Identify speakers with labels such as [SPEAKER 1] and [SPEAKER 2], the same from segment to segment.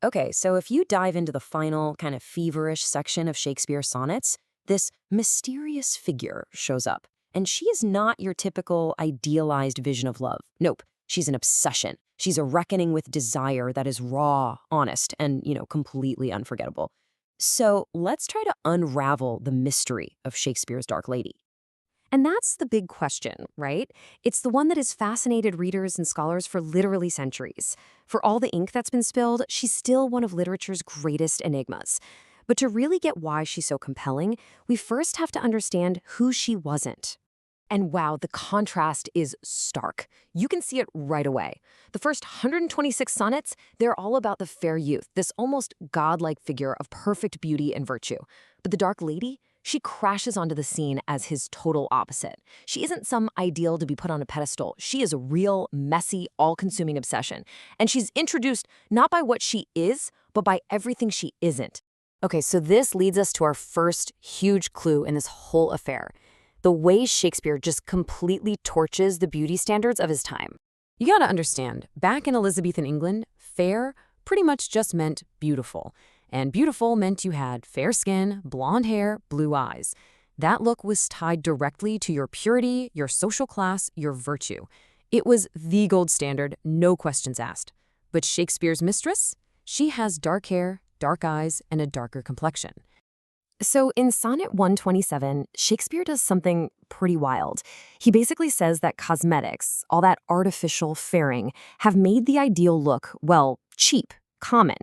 [SPEAKER 1] Okay, so if you dive into the final, kind of feverish section of Shakespeare sonnets, this mysterious figure shows up. And she is not your typical idealized vision of love. Nope, she's an obsession. She's a reckoning with desire that is raw, honest, and, completely unforgettable. So let's try to unravel the mystery of Shakespeare's Dark Lady.
[SPEAKER 2] And that's the big question, right? It's the one that has fascinated readers and scholars for literally centuries. For all the ink that's been spilled, she's still one of literature's greatest enigmas. But to really get why she's so compelling, we first have to understand who she wasn't. And wow, the contrast is stark. You can see it right away. The first 126 sonnets, they're all about the fair youth, this almost godlike figure of perfect beauty and virtue. But the Dark Lady, she crashes onto the scene as his total opposite. She isn't some ideal to be put on a pedestal. She is a real, messy, all-consuming obsession. And she's introduced not by what she is, but by everything she isn't. Okay, so this leads us to our first huge clue in this whole affair. The way Shakespeare just completely torches the beauty standards of his time. You gotta understand, back in Elizabethan England, fair pretty much just meant beautiful. And beautiful meant you had fair skin, blonde hair, blue eyes. That look was tied directly to your purity, your social class, your virtue. It was the gold standard, no questions asked. But Shakespeare's mistress? She has dark hair, dark eyes, and a darker complexion. So in Sonnet 127, Shakespeare does something pretty wild. He basically says that cosmetics, all that artificial fairing, have made the ideal look, well, cheap, common.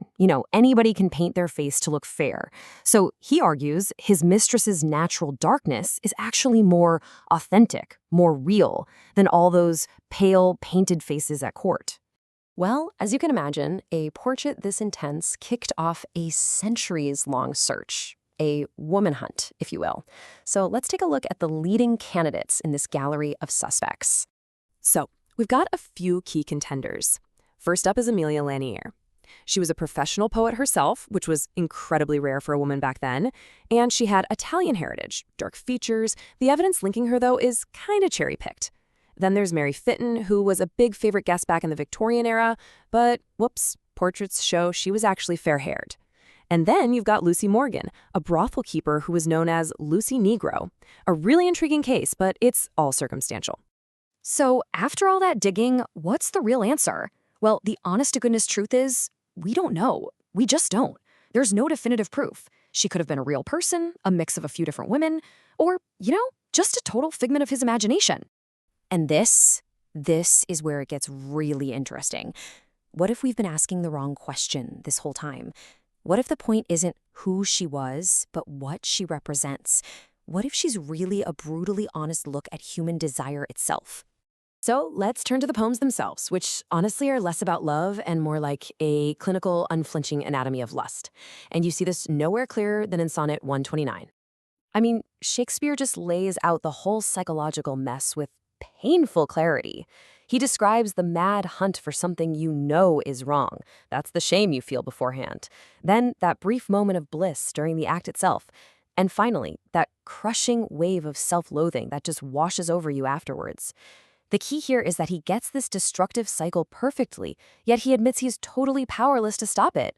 [SPEAKER 2] Anybody can paint their face to look fair. So he argues his mistress's natural darkness is actually more authentic, more real than all those pale, painted faces at court. Well, as you can imagine, a portrait this intense kicked off a centuries-long search. A woman hunt, if you will. So let's take a look at the leading candidates in this gallery of suspects. So we've got a few key contenders. First up is Amelia Lanier. She was a professional poet herself, which was incredibly rare for a woman back then, and she had Italian heritage, dark features. The evidence linking her, though, is kind of cherry-picked. Then there's Mary Fitton, who was a big favorite guest back in the Victorian era, but whoops, portraits show she was actually fair-haired. And then you've got Lucy Morgan, a brothel keeper who was known as Lucy Negro. A really intriguing case, but it's all circumstantial. So after all that digging, what's the real answer? Well, the honest-to-goodness truth is, we don't know. We just don't. There's no definitive proof. She could have been a real person, a mix of a few different women, or, just a total figment of his imagination. And this is where it gets really interesting. What if we've been asking the wrong question this whole time? What if the point isn't who she was, but what she represents? What if she's really a brutally honest look at human desire itself? So let's turn to the poems themselves, which honestly are less about love and more like a clinical, unflinching anatomy of lust. And you see this nowhere clearer than in Sonnet 129. I mean, Shakespeare just lays out the whole psychological mess with painful clarity. He describes the mad hunt for something you know is wrong. That's the shame you feel beforehand. Then that brief moment of bliss during the act itself. And finally, that crushing wave of self-loathing that just washes over you afterwards. The key here is that he gets this destructive cycle perfectly, yet he admits he's totally powerless to stop it.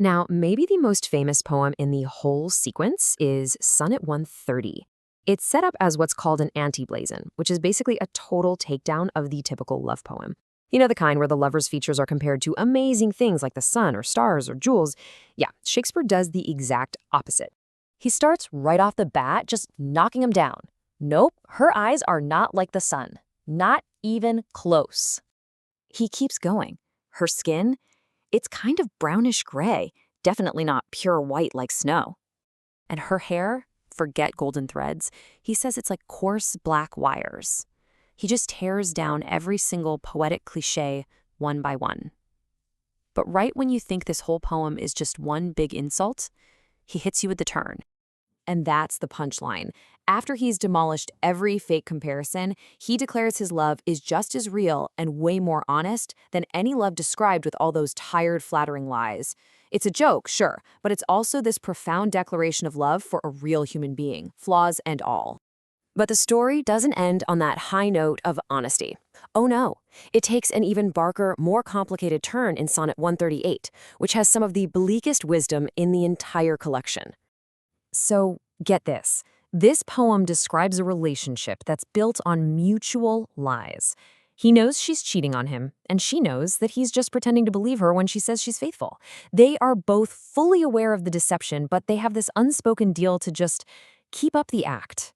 [SPEAKER 2] Now, maybe the most famous poem in the whole sequence is Sonnet 130. It's set up as what's called an anti-blazon, which is basically a total takedown of the typical love poem. You know, the kind where the lover's features are compared to amazing things like the sun or stars or jewels. Yeah, Shakespeare does the exact opposite. He starts right off the bat just knocking them down. Nope, her eyes are not like the sun. Not even close. He keeps going. Her skin, it's kind of brownish gray, definitely not pure white like snow. And her hair, forget golden threads, he says it's like coarse black wires. He just tears down every single poetic cliché one by one. But right when you think this whole poem is just one big insult, he hits you with the turn. And that's the punchline. After he's demolished every fake comparison, he declares his love is just as real and way more honest than any love described with all those tired, flattering lies. It's a joke, sure, but it's also this profound declaration of love for a real human being, flaws and all. But the story doesn't end on that high note of honesty. Oh no, it takes an even darker, more complicated turn in Sonnet 138, which has some of the bleakest wisdom in the entire collection. So, get this. This poem describes a relationship that's built on mutual lies. He knows she's cheating on him, and she knows that he's just pretending to believe her when she says she's faithful. They are both fully aware of the deception, but they have this unspoken deal to just keep up the act.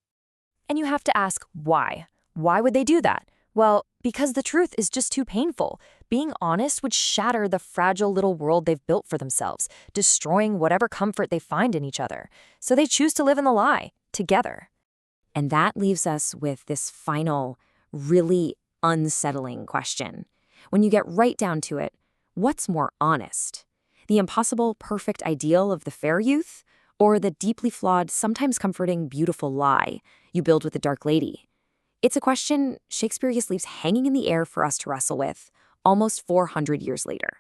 [SPEAKER 1] And you have to ask why. Why would they do that? Well, because the truth is just too painful. Being honest would shatter the fragile little world they've built for themselves, destroying whatever comfort they find in each other. So they choose to live in the lie, together. And that leaves us with this final, really unsettling question. When you get right down to it, what's more honest? The impossible, perfect ideal of the fair youth? Or the deeply flawed, sometimes comforting, beautiful lie you build with the dark lady? It's a question Shakespeare just leaves hanging in the air for us to wrestle with, almost 400 years later.